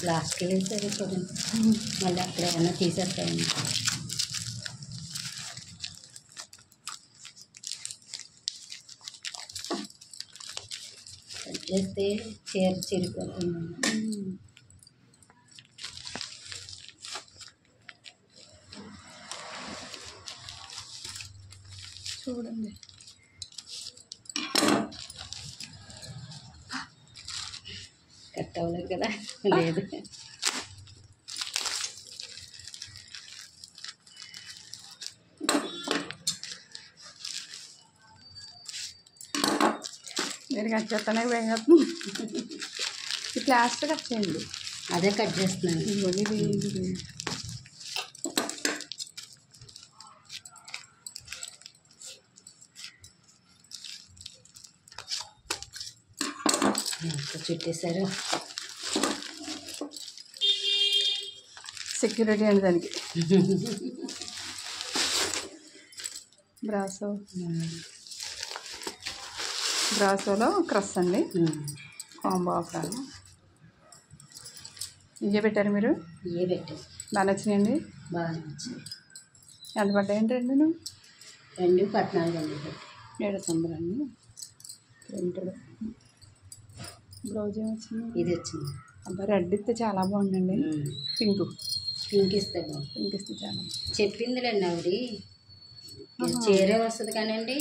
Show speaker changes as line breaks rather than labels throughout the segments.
లాస్ట్కి వేసారు చూడండి, మళ్ళీ అక్కడ ఏమన్నా తీసేస్తాయండి. చేస్తే చీర చిరిగిపోతుంది.
చూడండి
కట్ అవ్వలేదు కదా, లేదు.
మీరు కట్ చేస్తానే భయం అవుతుంది. ఈ ప్లాస్టర్ కట్ చేయండి.
అదే కట్ చేస్తున్నాను.
ఇది
చుట్టేశారు.
సెక్యూరిటీ అండి దానికి. బ్రాసోలో క్రస్ అండి, కాంబో ఆఫర్. ఇవే పెట్టారు మీరు?
ఇవే పెట్టారు.
బాగా నచ్చినాయండి?
బాగా నచ్చింది.
ఎంత పడ్డాయండి రెండు?
1400
700 అండి. ప్రింటెడ్ బ్లౌజ్ ఏమొచ్చింది?
ఇది వచ్చింది.
అబ్బా రెడ్ ఇస్తే చాలా బాగుందండి. పింక్
ఇస్తే బాగుంది.
పింక్ ఇస్తే చాలా
చెప్పిందిలేండి ఆవిడ, చీరే వస్తుంది కానండి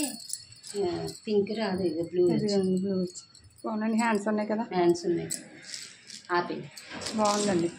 పింక్ రాదు. ఇది బ్లూ
బ్లూ వచ్చి బాగుందండి. హ్యాండ్స్ ఉన్నాయి కదా?
హ్యాండ్స్ ఉన్నాయి. ఆపి
బాగుందండి.